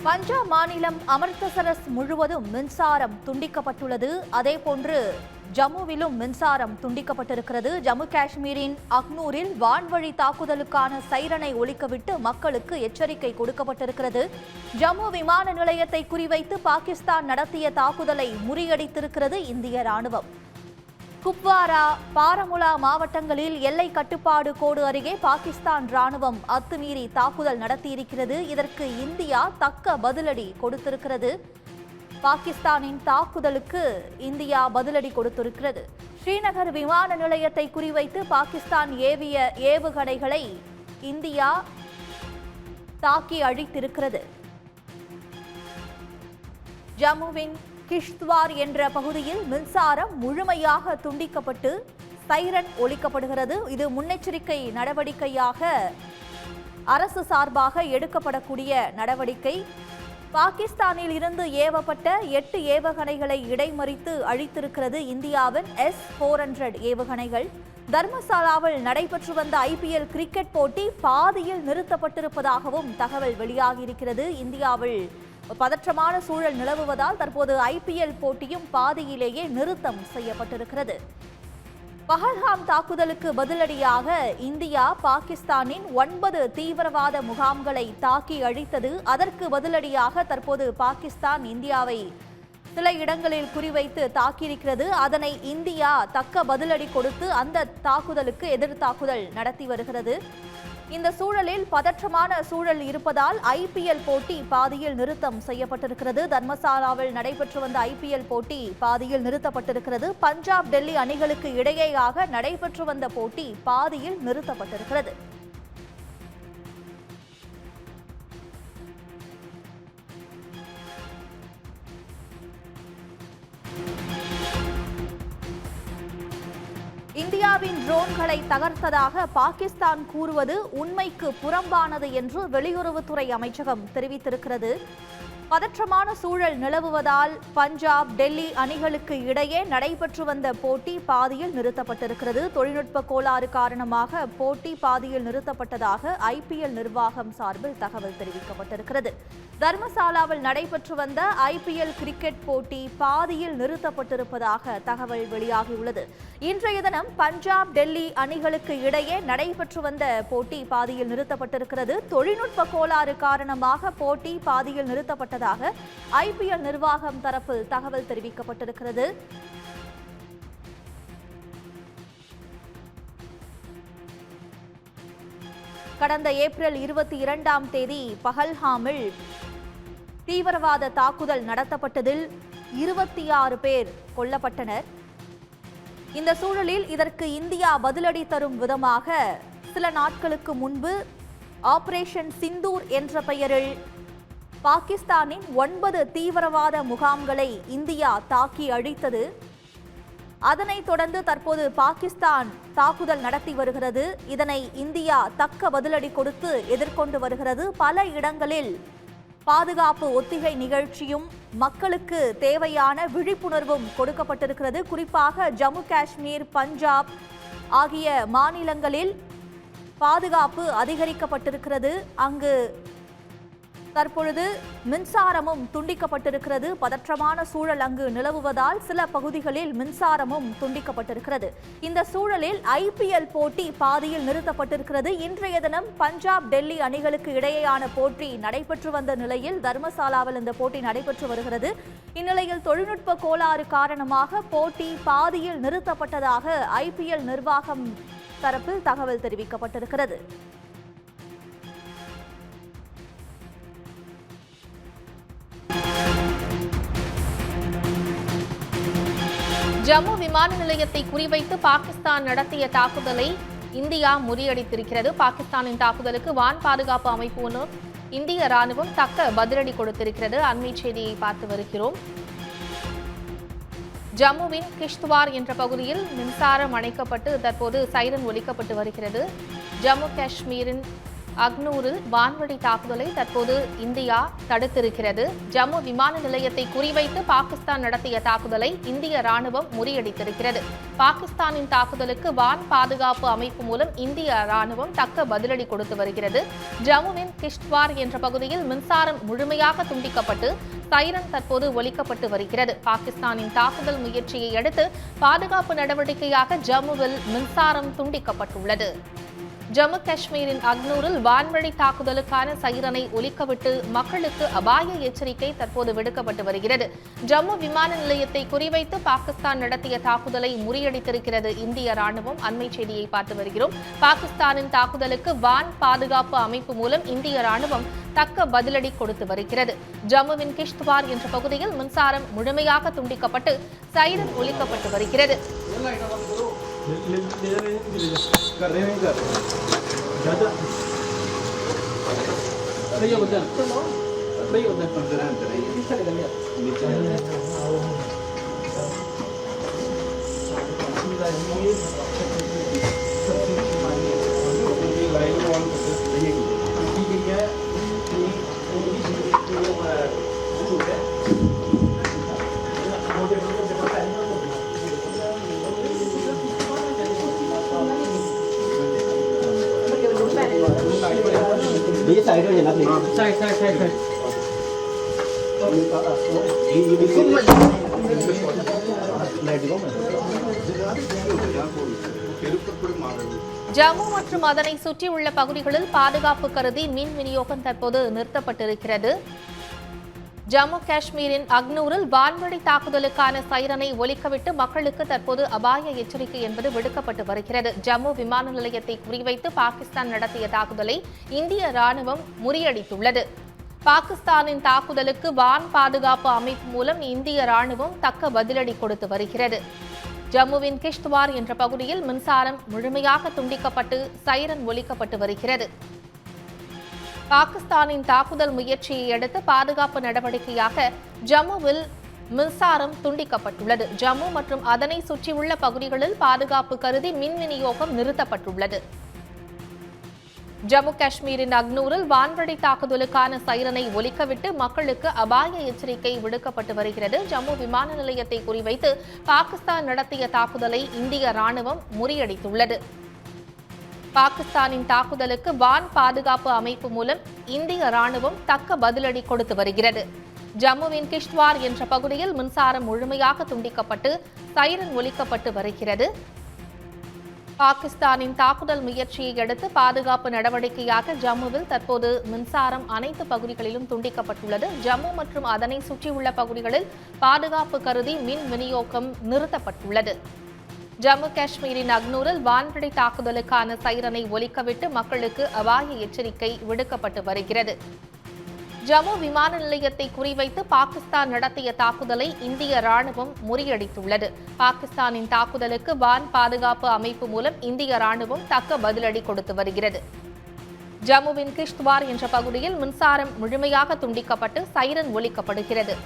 பஞ்சாப் மாநிலம் அமிர்தசரஸ் முழுவதும் மின்சாரம் துண்டிக்கப்பட்டுள்ளது. அதேபோன்று ஜம்முவிலும் மின்சாரம் துண்டிக்கப்பட்டிருக்கிறது. ஜம்மு காஷ்மீரின் அக்னூரில் வான்வழி தாக்குதலுக்கான சைரனை ஒலிக்கவிட்டு மக்களுக்கு எச்சரிக்கை கொடுக்கப்பட்டிருக்கிறது. ஜம்மு விமான நிலையத்தை குறிவைத்து பாகிஸ்தான் நடத்திய தாக்குதலை முறியடித்திருக்கிறது இந்திய ராணுவம். குப்வாரா, பாரமுலா மாவட்டங்களில் எல்லை கட்டுப்பாடு கோடு அருகே பாகிஸ்தான் ராணுவம் அத்துமீறி தாக்குதல் நடத்தியிருக்கிறது. இதற்கு இந்தியா தக்க பதிலடி கொடுத்திருக்கிறது. பாகிஸ்தானின் தாக்குதலுக்கு இந்தியா பதிலடி கொடுத்திருக்கிறது. ஸ்ரீநகர் விமான நிலையத்தை குறிவைத்து பாகிஸ்தான் ஏவிய ஏவுகணைகளை இந்தியா தாக்கி அழித்திருக்கிறது. ஜம்முவின் கிஷ்த்வார் என்ற பகுதியில் மின்சாரம் முழுமையாக துண்டிக்கப்பட்டு சைரன் ஒலிக்கப்படுகிறது. இது முன்னெச்சரிக்கை நடவடிக்கையாக அரசு சார்பாக எடுக்கப்படக்கூடிய நடவடிக்கை. பாகிஸ்தானில் இருந்து ஏவப்பட்ட 8 ஏவுகணைகளை இடைமறித்து அழித்திருக்கிறது இந்தியாவின் S-400 ஏவுகணைகள். தர்மசாலாவில் நடைபெற்று வந்த IPL கிரிக்கெட் போட்டி பாதியில் நிறுத்தப்பட்டிருப்பதாகவும் தகவல் வெளியாகியிருக்கிறது. இந்தியாவில் பதற்றமான சூழல் நிலவுவதால் தற்போது IPL போட்டியும் பாதியிலேயே நிறுத்தம் செய்யப்பட்டிருக்கிறது. பஹல்காம் தாக்குதலுக்கு பதிலடியாக இந்தியா பாகிஸ்தானின் 9 தீவிரவாத முகாம்களை தாக்கி அழித்தது. அதற்கு பதிலடியாக தற்போது பாகிஸ்தான் இந்தியாவை சில இடங்களில் குறிவைத்து தாக்கியிருக்கிறது. அதனை இந்தியா தக்க பதிலடி கொடுத்து அந்த தாக்குதலுக்கு எதிர் தாக்குதல் நடத்தி வருகிறது. இந்த சூழலில் பதற்றமான சூழல் இருப்பதால் IPL போட்டி பாதியில் நிறுத்தம் செய்யப்பட்டிருக்கிறது. தர்மசாலாவில் நடைபெற்று வந்த IPL போட்டி பாதியில் நிறுத்தப்பட்டிருக்கிறது. பஞ்சாப், டெல்லி அணிகளுக்கு இடையேயாக நடைபெற்று வந்த போட்டி பாதியில் நிறுத்தப்பட்டிருக்கிறது. இந்தியாவின் ட்ரோன்களை தகர்த்ததாக பாகிஸ்தான் கூறுவது உண்மைக்கு புறம்பானது என்று வெளியுறவுத்துறை அமைச்சகம் தெரிவித்திருக்கிறது. பதற்றமான சூழல் நிலவுவதால் பஞ்சாப், டெல்லி அணிகளுக்கு இடையே நடைபெற்று வந்த போட்டி பாதியில் நிறுத்தப்பட்டிருக்கிறது. தொழில்நுட்ப கோளாறு காரணமாக போட்டி பாதியில் நிறுத்தப்பட்டதாக IPL நிர்வாகம் சார்பில் தகவல் தெரிவிக்கப்பட்டிருக்கிறது. தர்மசாலாவில் நடைபெற்று வந்த IPL கிரிக்கெட் போட்டி பாதியில் நிறுத்தப்பட்டிருப்பதாக தகவல் வெளியாகியுள்ளது. இன்றைய தினம் பஞ்சாப், டெல்லி அணிகளுக்கு இடையே நடைபெற்று வந்த போட்டி பாதியில் நிறுத்தப்பட்டிருக்கிறது. தொழில்நுட்ப கோளாறு காரணமாக போட்டி பாதியில் நிறுத்தப்பட்டதாக IPL நிர்வாகம் தரப்பில் தகவல் தெரிவிக்கப்பட்டிருக்கிறது. கடந்த ஏப்ரல் 22ஆம் தேதி பஹல்காமில் தீவிரவாத தாக்குதல் நடத்தப்பட்டதில் 26 பேர் கொல்லப்பட்டனர். இந்த சூழலில் இதற்கு இந்தியா பதிலடி தரும் விதமாக சில நாட்களுக்கு முன்பு ஆபரேஷன் சிந்தூர் என்ற பெயரில் பாகிஸ்தானின் 9 தீவிரவாத முகாம்களை இந்தியா தாக்கி அழித்தது. அதனைத் தொடர்ந்து தற்போது பாகிஸ்தான் தாக்குதல் நடத்தி வருகிறது. இதனை இந்தியா தக்க பதிலடி கொடுத்து எதிர்கொண்டு வருகிறது. பல இடங்களில் பாதுகாப்பு ஒத்திகை நிகழ்ச்சியும் மக்களுக்கு தேவையான விழிப்புணர்வும் கொடுக்கப்பட்டிருக்கிறது. குறிப்பாக ஜம்மு காஷ்மீர், பஞ்சாப் ஆகிய மாநிலங்களில் பாதுகாப்பு அதிகரிக்கப்பட்டிருக்கிறது. அங்கு தற்பொழுது மின்சாரமும் துண்டிக்கப்பட்டிருக்கிறது. பதற்றமான சூழல் அங்கு நிலவுவதால் சில பகுதிகளில் மின்சாரமும் துண்டிக்கப்பட்டிருக்கிறது. இந்த சூழலில் IPL போட்டி பாதியில் நிறுத்தப்பட்டிருக்கிறது. இன்றைய தினம் பஞ்சாப், டெல்லி அணிகளுக்கு இடையேயான போட்டி நடைபெற்று வந்த நிலையில் தர்மசாலாவில் இந்த போட்டி நடைபெற்று வருகிறது. இந்நிலையில் தொழில்நுட்ப கோளாறு காரணமாக போட்டி பாதியில் நிறுத்தப்பட்டதாக IPL நிர்வாகம் தரப்பில் தகவல் தெரிவிக்கப்பட்டிருக்கிறது. ஜம்மு விமான நிலையத்தை குறிவைத்து பாகிஸ்தான் நடத்திய தாக்குதலை இந்தியா முறியடித்திருக்கிறது. பாகிஸ்தானின் தாக்குதலுக்கு வான் பாதுகாப்பு அமைப்பு இந்திய ராணுவம் தக்க பதிலடி கொடுத்திருக்கிறது. அண்மை செய்தியை பார்த்து வருகிறோம். ஜம்முவின் கிஷ்த்வார் என்ற பகுதியில் மின்சாரம் அணைக்கப்பட்டு தற்போது சைரன் ஒலிக்கப்பட்டு வருகிறது. ஜம்மு காஷ்மீரின் அக்னூரில் வான்வழி தாக்குதலை தற்போது இந்தியா தடுத்திருக்கிறது. ஜம்மு விமான நிலையத்தை குறிவைத்து பாகிஸ்தான் நடத்திய தாக்குதலை இந்திய ராணுவம் முறியடித்திருக்கிறது. பாகிஸ்தானின் தாக்குதலுக்கு வான் பாதுகாப்பு அமைப்பு மூலம் இந்திய ராணுவம் தக்க பதிலடி கொடுத்து வருகிறது. ஜம்முவின் கிஷ்த்வார் என்ற பகுதியில் மின்சாரம் முழுமையாக துண்டிக்கப்பட்டு சைரன் தற்போது ஒலிக்கப்பட்டு வருகிறது. பாகிஸ்தானின் தாக்குதல் முயற்சியை அடுத்து பாதுகாப்பு நடவடிக்கையாக ஜம்முவில் மின்சாரம் துண்டிக்கப்பட்டுள்ளது. ஜம்மு காஷ்மீரின் அக்னூரில் வான்வழி தாக்குதலுக்கான சைரனை ஒலிக்கவிட்டு மக்களுக்கு அபாய எச்சரிக்கை தற்போது விடுக்கப்பட்டு வருகிறது. ஜம்மு விமான நிலையத்தை குறிவைத்து பாகிஸ்தான் நடத்திய தாக்குதலை முறியடித்திருக்கிறது இந்திய ராணுவம். அண்மை செய்தியை பார்த்து வருகிறோம். பாகிஸ்தானின் தாக்குதலுக்கு வான் பாதுகாப்பு அமைப்பு மூலம் இந்திய ராணுவம் தக்க பதிலடி கொடுத்து வருகிறது. ஜம்முவின் கிஷ்த்வார் என்ற பகுதியில் மின்சாரம் முழுமையாக துண்டிக்கப்பட்டு சைரன் ஒலிக்கப்பட்டு வருகிறது. ஜம்மு மற்றும் அதனை சுற்றியுள்ள பகுதிகளில் பாதுகாப்பு கருதி மின் விநியோகம் தற்போது நிறுத்தப்பட்டிருக்கிறது. ஜம்மு காஷ்மீரின் அக்னூரில் வான்வழி தாக்குதலுக்கான சைரனை ஒலிக்கவிட்டு மக்களுக்கு தற்போது அபாய எச்சரிக்கை என்பது விடுக்கப்பட்டு வருகிறது. ஜம்மு விமான நிலையத்தை குறிவைத்து பாகிஸ்தான் நடத்திய தாக்குதலை இந்திய ராணுவம் முறியடித்துள்ளது. பாகிஸ்தானின் தாக்குதலுக்கு வான் பாதுகாப்பு அமைப்பு மூலம் இந்திய ராணுவம் தக்க பதிலடி கொடுத்து வருகிறது. ஜம்முவின் கிஷ்த்வார் என்ற பகுதியில் மின்சாரம் முழுமையாக துண்டிக்கப்பட்டு சைரன் ஒலிக்கப்பட்டு வருகிறது. பாகிஸ்தானின் தாக்குதல் முயற்சியை அடுத்து பாதுகாப்பு நடவடிக்கையாக ஜம்முவில் மின்சாரம் துண்டிக்கப்பட்டுள்ளது. ஜம்மு மற்றும் அதனை சுற்றியுள்ள பகுதிகளில் பாதுகாப்பு கருதி மின் விநியோகம் நிறுத்தப்பட்டுள்ளது. ஜம்மு காஷ்மீரின் அக்னூரில் வான்வழி தாக்குதலுக்கான சைரனை ஒலிக்கவிட்டு மக்களுக்கு அபாய எச்சரிக்கை விடுக்கப்பட்டு வருகிறது. ஜம்மு விமான நிலையத்தை குறிவைத்து பாகிஸ்தான் நடத்திய தாக்குதலை இந்திய ராணுவம் முறியடித்துள்ளது. பாகிஸ்தானின் தாக்குதலுக்கு வான் பாதுகாப்பு அமைப்பு மூலம் இந்திய ராணுவம் தக்க பதிலடி கொடுத்து வருகிறது. ஜம்முவின் கிஷ்த்வார் என்ற பகுதியில் மின்சாரம் முழுமையாக துண்டிக்கப்பட்டு சைரன் ஒலிக்கப்பட்டு வருகிறது. பாகிஸ்தானின் தாக்குதல் முயற்சியை அடுத்து பாதுகாப்பு நடவடிக்கையாக ஜம்முவில் தற்போது மின்சாரம் அனைத்து பகுதிகளிலும் துண்டிக்கப்பட்டுள்ளது. ஜம்மு மற்றும் அதனை சுற்றியுள்ள பகுதிகளில் பாதுகாப்பு கருதி மின் விநியோகம் நிறுத்தப்பட்டுள்ளது. ஜம்மு காஷ்மீரின் அக்னூரில் வான்வழி தாக்குதலுக்கான சைரனை ஒலிக்கவிட்டு மக்களுக்கு அபாய எச்சரிக்கை விடுக்கப்பட்டு வருகிறது. ஜம்மு விமான நிலையத்தை குறிவைத்து பாகிஸ்தான் நடத்திய தாக்குதலை இந்திய ராணுவம் முறியடித்துள்ளது. பாகிஸ்தானின் தாக்குதலுக்கு வான் பாதுகாப்பு அமைப்பு மூலம் இந்திய ராணுவம் தக்க பதிலடி கொடுத்து வருகிறது. ஜம்முவின் கிஷ்த்வார் என்ற பகுதியில் மின்சாரம் முழுமையாக துண்டிக்கப்பட்டு சைரன் ஒலிக்கப்படுகிறது.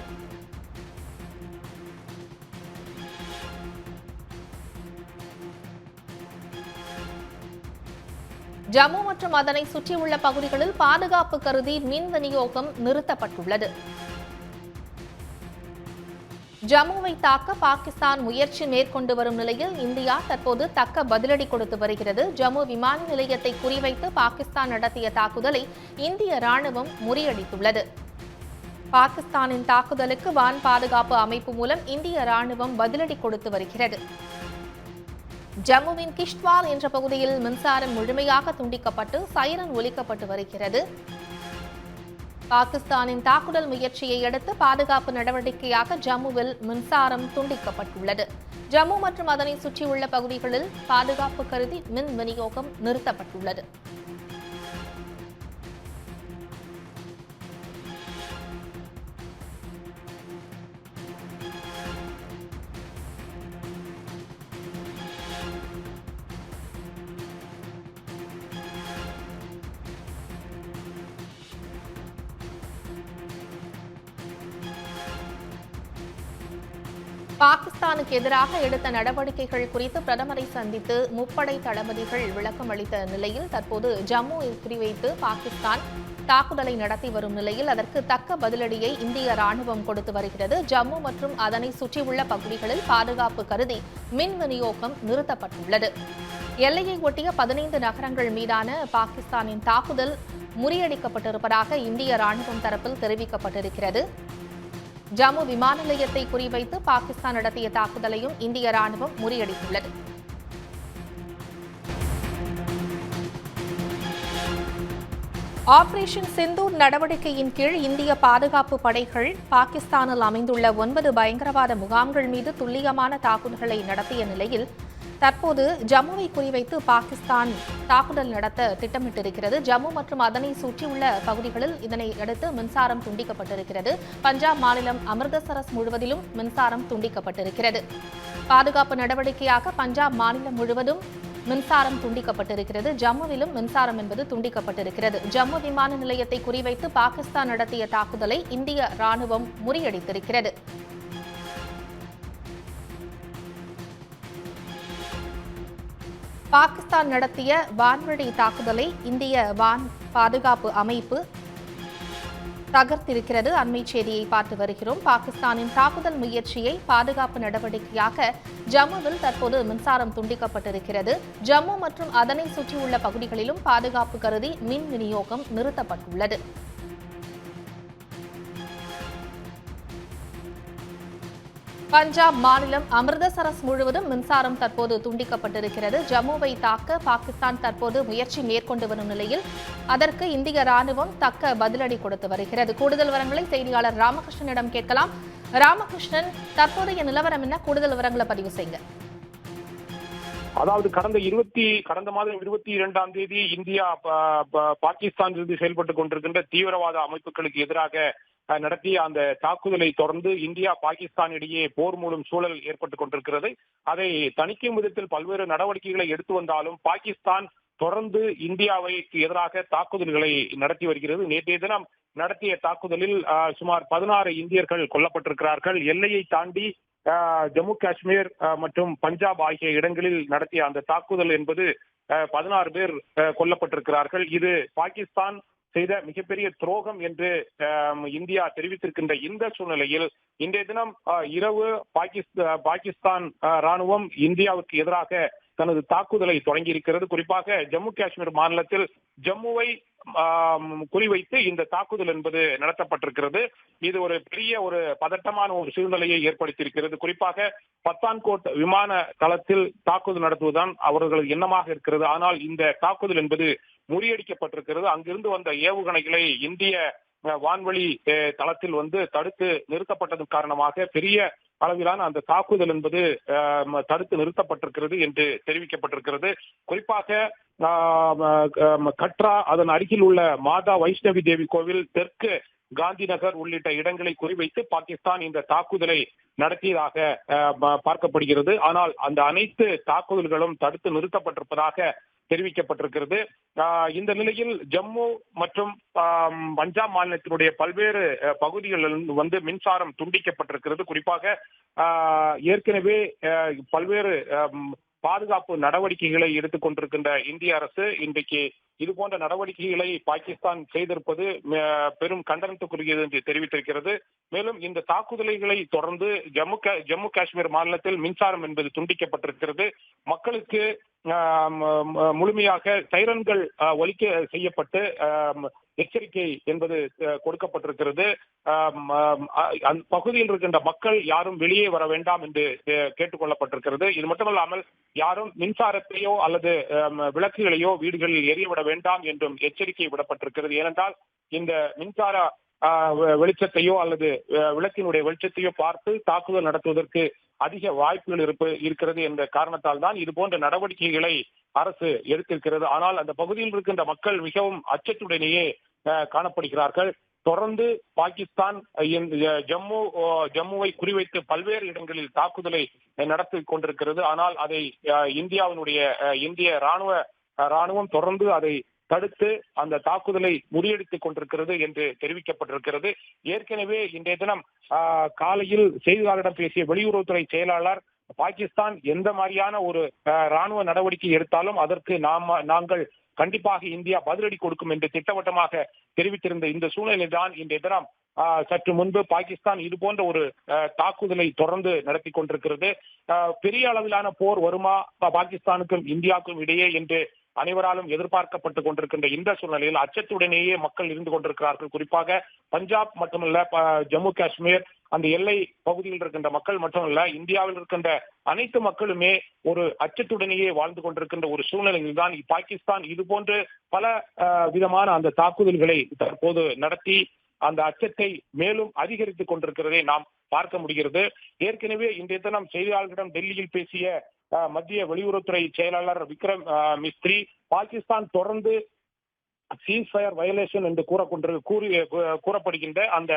ஜம்மு மற்றும் அதனை சுற்றியுள்ள பகுதிகளில் பாதுகாப்பு கருதி மின் விநியோகம் நிறுத்தப்பட்டுள்ளது. ஜம்முவை தாக்க பாகிஸ்தான் முயற்சி மேற்கொண்டு வரும் நிலையில் இந்தியா தற்போது தக்க பதிலடி கொடுத்து வருகிறது. ஜம்மு விமான நிலையத்தை குறிவைத்து பாகிஸ்தான் நடத்திய தாக்குதலை இந்திய ராணுவம் முறியடித்துள்ளது. பாகிஸ்தானின் தாக்குதலுக்கு வான் பாதுகாப்பு அமைப்பு மூலம் இந்திய ராணுவம் பதிலடி கொடுத்து வருகிறது. ஜம்முவின் கிஷ்த்வார் என்ற பகுதியில் மின்சாரம் முழுமையாக துண்டிக்கப்பட்டு சைரன் ஒலிக்கப்பட்டு வருகிறது. பாகிஸ்தானின் தாக்குதல் முயற்சியை அடுத்து பாதுகாப்பு நடவடிக்கையாக ஜம்முவில் மின்சாரம் துண்டிக்கப்பட்டுள்ளது. ஜம்மு மற்றும் அதனை சுற்றியுள்ள பகுதிகளில் பாதுகாப்பு கருதி மின் விநியோகம் நிறுத்தப்பட்டுள்ளது. பாகிஸ்தானுக்கு எதிராக எடுத்த நடவடிக்கைகள் குறித்து பிரதமரை சந்தித்து முப்படை தளபதிகள் விளக்கம் அளித்த நிலையில் தற்போது ஜம்முவை குறிவைத்து பாகிஸ்தான் தாக்குதலை நடத்தி வரும் நிலையில் அதற்கு தக்க பதிலடியை இந்திய ராணுவம் கொடுத்து வருகிறது. ஜம்மு மற்றும் அதனை சுற்றியுள்ள பகுதிகளில் பாதுகாப்பு கருதி மின் விநியோகம் நிறுத்தப்பட்டுள்ளது. எல்லையை ஒட்டிய 15 நகரங்கள் மீதான பாகிஸ்தானின் தாக்குதல் முறியடிக்கப்பட்டிருப்பதாக இந்திய ராணுவம் தரப்பில் தெரிவிக்கப்பட்டிருக்கிறது. ஜம்மு விமான நிலையத்தை குறிவைத்து பாகிஸ்தான் நடத்திய தாக்குதலையும் இந்திய ராணுவம் முறியடித்துள்ளது. ஆபரேஷன் சிந்தூர் நடவடிக்கையின் கீழ் இந்திய பாதுகாப்பு படைகள் பாகிஸ்தானில் அமைந்துள்ள 9 பயங்கரவாத முகாம்கள் மீது துல்லியமான தாக்குதல்களை நடத்திய நிலையில் தற்போது ஜம்முவை குறிவைத்து பாகிஸ்தான் தாக்குதல் நடத்த திட்டமிட்டிருக்கிறது. ஜம்மு மற்றும் அதனை சுற்றியுள்ள பகுதிகளில் இதனை அடுத்து மின்சாரம் துண்டிக்கப்பட்டிருக்கிறது. பஞ்சாப் மாநிலம் அமிர்தசரஸ் முழுவதிலும் மின்சாரம் துண்டிக்கப்பட்டிருக்கிறது. பாதுகாப்பு நடவடிக்கையாக பஞ்சாப் மாநிலம் முழுவதும் மின்சாரம் துண்டிக்கப்பட்டிருக்கிறது. ஜம்முவிலும் மின்சாரம் என்பது துண்டிக்கப்பட்டிருக்கிறது. ஜம்மு விமான நிலையத்தை குறிவைத்து பாகிஸ்தான் நடத்திய தாக்குதலை இந்திய ராணுவம் முறியடித்திருக்கிறது. பாகிஸ்தான் நடத்திய வான்வழி தாக்குதலை இந்திய வான் பாதுகாப்பு அமைப்பு தகர்த்திருக்கிறது. அண்மை செய்தியை பார்த்து வருகிறோம். பாகிஸ்தானின் தாக்குதல் முயற்சியை பாதுகாப்பு நடவடிக்கையாக ஜம்முவில் தற்போது மின்சாரம் துண்டிக்கப்பட்டிருக்கிறது. ஜம்மு மற்றும் அதனை சுற்றியுள்ள பகுதிகளிலும் பாதுகாப்பு கருதி மின் விநியோகம் நிறுத்தப்பட்டுள்ளது. பஞ்சாப் மாநிலம் அமிர்தசரஸ் முழுவதும் மின்சாரம் தற்போது துண்டிக்கப்பட்டிருக்கிறது. ஜம்முவை தாக்க பாகிஸ்தான் தற்போது முயற்சி மேற்கொண்டு வரும் நிலையில் அதற்கு இந்திய ராணுவம் தக்க பதிலடி கொடுத்து வருகிறது. கூடுதல் விவரங்களை செய்தியாளர் ராமகிருஷ்ணனிடம் கேட்கலாம். ராமகிருஷ்ணன், தற்போதைய நிலவரம் என்ன? கூடுதல் விவரங்களை பதிவு செய்யுங்க. அதாவது கடந்த மாதம் 22ஆம் தேதி இந்தியா பாகிஸ்தானிலிருந்து செயல்பட்டுக் கொண்டிருக்கின்ற தீவிரவாத அமைப்புகளுக்கு எதிராக நடத்திய அந்த தாக்குதலை தொடர்ந்து இந்தியா பாகிஸ்தான் இடையே போர் மூலம் சூழல் ஏற்பட்டுக் கொண்டிருக்கிறது. அதை தணிக்கும் விதத்தில் பல்வேறு நடவடிக்கைகளை எடுத்து வந்தாலும் பாகிஸ்தான் தொடர்ந்து இந்தியாவுக்கு எதிராக தாக்குதல்களை நடத்தி வருகிறது. நேற்றைய தினம் நடத்திய தாக்குதலில் சுமார் 16 இந்தியர்கள் கொல்லப்பட்டிருக்கிறார்கள். எல்லையை தாண்டி ஜம்மு காஷ்மீர் மற்றும் பஞ்சாப் ஆகிய இடங்களில் நடத்திய அந்த தாக்குதல் என்பது 16 பேர் கொல்லப்பட்டிருக்கிறார்கள். இது பாகிஸ்தான் செய்த மிகப்பெரிய துரோகம் என்று இந்தியா தெரிவித்திருக்கின்ற இந்த சூழ்நிலையில் இன்றைய தினம் இரவு பாகிஸ்தான் ராணுவம் இந்தியாவுக்கு எதிராக தனது தாக்குதலை தொடங்கியிருக்கிறது. குறிப்பாக ஜம்மு காஷ்மீர் மாநிலத்தில் ஜம்முவை குறிவைத்து இந்த தாக்குதல் என்பது நடத்தப்பட்டிருக்கிறது. இது ஒரு பெரிய ஒரு பதட்டமான ஒரு சூழ்நிலையை ஏற்படுத்தியிருக்கிறது. குறிப்பாக பத்தான்கோட் விமான தளத்தில் தாக்குதல் நடத்துவதுதான் அவர்களது எண்ணமாக இருக்கிறது. ஆனால் இந்த தாக்குதல் என்பது முறியடிக்கப்பட்டிருக்கிறது. அங்கிருந்து வந்த ஏவுகணைகளை இந்திய வான்வழி தளத்தில் தடுத்து நிறுத்தப்பட்டதன் காரணமாக பெரிய அளவிலான அந்த தாக்குதல் என்பது தடுத்து நிறுத்தப்பட்டிருக்கிறது என்று தெரிவிக்கப்பட்டிருக்கிறது. குறிப்பாக கட்ரா, அதன் அருகில் உள்ள மாதா வைஷ்ணவி தேவி கோவில், தெற்கு காந்தி நகர் உள்ளிட்ட இடங்களை குறிவைத்து பாகிஸ்தான் இந்த தாக்குதலை நடத்தியதாக பார்க்கப்படுகிறது. ஆனால் அந்த அனைத்து தாக்குதல்களும் தடுத்து நிறுத்தப்பட்டிருப்பதாக தெரிவிக்கப்பட்டிருக்கிறது. இந்த நிலையில் ஜம்மு மற்றும் பஞ்சாப் மாநிலத்தினுடைய பல்வேறு பகுதிகளில் மின்சாரம் துண்டிக்கப்பட்டிருக்கிறது. குறிப்பாக ஏற்கனவே பல்வேறு பாதுகாப்பு நடவடிக்கைகளை எடுத்துக் கொண்டிருக்கின்ற இந்திய அரசு இன்றைக்கு இது போன்ற நடவடிக்கைகளை பாகிஸ்தான் செய்திருப்பது பெரும் கண்டனத்துக்குரியது என்று தெரிவித்திருக்கிறது. மேலும் இந்த தாக்குதல்களை தொடர்ந்து ஜம்மு காஷ்மீர் மாநிலத்தில் மின்சாரம் என்பது துண்டிக்கப்பட்டிருக்கிறது. மக்களுக்கு முழுமையாக சைரன்கள் ஒலிக்க செய்யப்பட்டு எச்சரிக்கை என்பது கொடுக்கப்பட்டிருக்கிறது. பகுதியில் இருக்கின்ற மக்கள் யாரும் வெளியே வர வேண்டாம் என்று கேட்டுக் கொள்ளப்பட்டிருக்கிறது. இது மட்டுமல்லாமல் யாரும் மின்சாரத்தையோ அல்லது விளக்குகளையோ வீடுகளில் எரியவிட வேண்டாம் என்றும் எச்சரிக்கை விடப்பட்டிருக்கிறது. ஏனென்றால் இந்த மின்சார வெளிச்சத்தையோ அல்லது விளக்கினுடைய வெளிச்சத்தையோ பார்த்து தாக்குதல் நடத்துவதற்கு அதிக வாய்ப்புகள் இருக்கிறது என்ற காரணத்தால் தான் இது போன்ற நடவடிக்கைகளை அரசு எடுத்திருக்கிறது. ஆனால் அந்த பகுதியில் இருக்கின்ற மக்கள் மிகவும் அச்சத்துடனேயே காணப்படுகிறார்கள். தொடர்ந்து பாகிஸ்தான் ஜம்முவை குறிவைத்து பல்வேறு இடங்களில் தாக்குதலை நடத்தி கொண்டிருக்கிறது. ஆனால் அதை இந்திய ராணுவம் தொடர்ந்து அதை தடுத்து அந்த தாக்குதலை முறியடித்துக் கொண்டிருக்கிறது என்று தெரிவிக்கப்பட்டிருக்கிறது. ஏற்கனவே இன்றைய தினம் காலையில் செய்தியாளர்களிடம் பேசிய வெளியுறவுத்துறை செயலாளர் பாகிஸ்தான் எந்த மாதிரியான ஒரு ராணுவ நடவடிக்கை எடுத்தாலும் அதற்கு நாங்கள் கண்டிப்பாக இந்தியா பதிலடி கொடுக்கும் என்று திட்டவட்டமாக தெரிவித்திருந்த இந்த சூழ்நிலை தான் இன்றைய தினம் சற்று முன்பு பாகிஸ்தான் இது போன்ற ஒரு தாக்குதலை தொடர்ந்து நடத்தி கொண்டிருக்கிறது. பெரிய அளவிலான போர் வருமா பாகிஸ்தானுக்கும் இந்தியாவுக்கும் இடையே என்று அனைவராலும் எதிர்பார்க்கப்பட்டுக் கொண்டிருக்கின்ற இந்த சூழ்நிலையில் அச்சத்துடனேயே மக்கள் இருந்து கொண்டிருக்கிறார்கள். குறிப்பாக பஞ்சாப் மட்டுமல்ல, ஜம்மு காஷ்மீர் அந்த எல்லை பகுதியில் இருக்கின்ற மக்கள் மட்டுமல்ல, இந்தியாவில் இருக்கின்ற அனைத்து மக்களுமே ஒரு அச்சத்துடனேயே வாழ்ந்து கொண்டிருக்கின்ற ஒரு சூழ்நிலையில் தான் பாகிஸ்தான் இது போன்று பல விதமான அந்த தாக்குதல்களை தற்போது நடத்தி அந்த அச்சத்தை மேலும் அதிகரித்துக் கொண்டிருக்கிறதை நாம் பார்க்க முடிகிறது. ஏற்கனவே இன்றைய தினம் செய்தியாளர்களிடம் டெல்லியில் பேசிய மத்திய வெளியுறவுத்துறை செயலாளர் விக்ரம் மிஸ்ரி, பாகிஸ்தான் தொடர்ந்து சீஸ்ஃபயர் வயலேஷன் என்று கூறப்படுகின்ற அந்த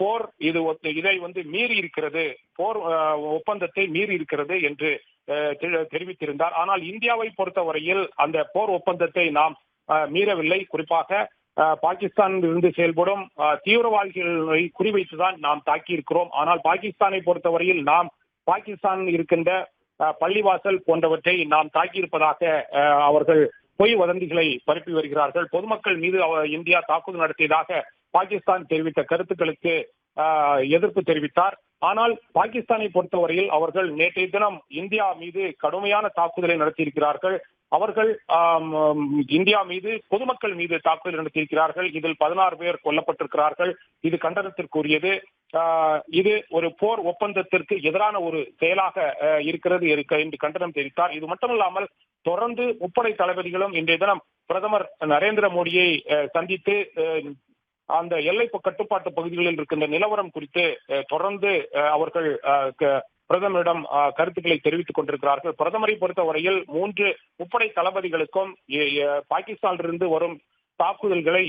போர் இதை மீறி இருக்கிறது, போர் ஒப்பந்தத்தை மீறி இருக்கிறது என்று தெரிவித்திருந்தார். ஆனால் இந்தியாவை பொறுத்தவரையில் அந்த போர் ஒப்பந்தத்தை நாம் மீறவில்லை. குறிப்பாக பாகிஸ்தானில் இருந்து செயல்படும் தீவிரவாதிகளை குறிவைத்துதான் நாம் தாக்கி இருக்கிறோம். ஆனால் பாகிஸ்தானை பொறுத்தவரையில் நாம் பாகிஸ்தானில் இருக்கின்ற பள்ளிவாசல் போன்றவற்றை நாம் தாக்கியிருப்பதாக அவர்கள் பொய் வதந்திகளை பரப்பி வருகிறார்கள். பொதுமக்கள் மீது இந்தியா தாக்குதல் நடத்தியதாக பாகிஸ்தான் தெரிவித்த கருத்துக்களுக்கு எதிர்ப்பு தெரிவித்தார். ஆனால் பாகிஸ்தானை பொறுத்தவரையில் அவர்கள் நேற்றைய தினம் இந்தியா மீது கடுமையான தாக்குதலை நடத்தியிருக்கிறார்கள். அவர்கள் இந்தியா மீது பொதுமக்கள் மீது தாக்குதல் நடத்தியிருக்கிறார்கள். இதில் 16 பேர் கொல்லப்பட்டிருக்கிறார்கள். இது கண்டனத்திற்குரியது. இது ஒரு போர் ஒப்பந்தத்திற்கு எதிரான ஒரு செயலாக இருக்கிறது என்று கண்டனம் தெரிவித்தார். இது மட்டுமல்லாமல் தொடர்ந்து முப்படை தளபதிகளும் இன்றைய தினம் பிரதமர் நரேந்திர மோடியை சந்தித்து அந்த எல்லை கட்டுப்பாட்டு பகுதிகளில் இருக்கின்ற நிலவரம் குறித்து தொடர்ந்து அவர்கள் பிரதமரிடம் கருத்துக்களை தெரிவித்துக் கொண்டிருக்கிறார்கள். பிரதமரை பொறுத்தவரையில் 3 முப்படை தளபதிகளுக்கும் பாகிஸ்தானிலிருந்து வரும் தாக்குதல்களை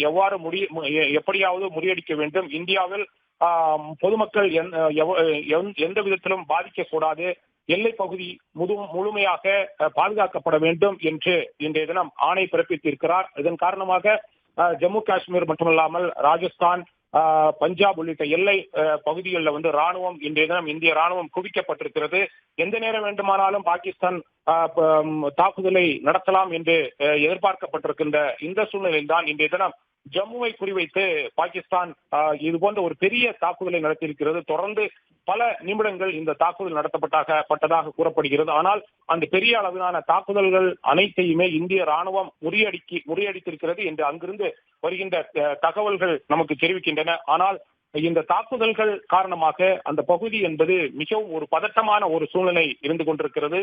எப்படியாவது முறியடிக்க வேண்டும், இந்தியாவில் பொதுமக்கள் எந்த விதத்திலும் பாதிக்கக்கூடாது, எல்லை பகுதி முழுமையாக பாதுகாக்கப்பட வேண்டும் என்று இன்றைய தினம் ஆணை பிறப்பித்திருக்கிறார். இதன் காரணமாக ஜம்மு காஷ்மீர் மட்டுமல்லாமல் ராஜஸ்தான், பஞ்சாப் உள்ளிட்ட எல்லை பகுதிகளில் ராணுவம் இன்றைய தினம் இந்திய ராணுவம் குவிக்கப்பட்டிருக்கிறது. எந்த நேரம் வேண்டுமானாலும் பாகிஸ்தான் தாக்குதலை நடத்தலாம் என்று எதிர்பார்க்கப்பட்டிருக்கின்ற இந்த சூழ்நிலையில் தான் இன்றைய தினம் ஜம்முவை குறிவைத்து பாகிஸ்தான் இது போன்ற ஒரு பெரிய தாக்குதலை நடத்தியிருக்கிறது. தொடர்ந்து பல நிமிடங்கள் இந்த தாக்குதல் நடத்தப்பட்டதாக கூறப்படுகிறது. ஆனால் அந்த பெரிய அளவிலான தாக்குதல்கள் அனைத்தையுமே இந்திய ராணுவம் முறியடித்திருக்கிறது என்று அங்கிருந்து வருகின்ற தகவல்கள் நமக்கு தெரிவிக்கின்றன. ஆனால் இந்த தாக்குதல்கள் காரணமாக அந்த பகுதி என்பது மிகவும் ஒரு பதட்டமான ஒரு சூழ்நிலை இருந்து கொண்டிருக்கிறது.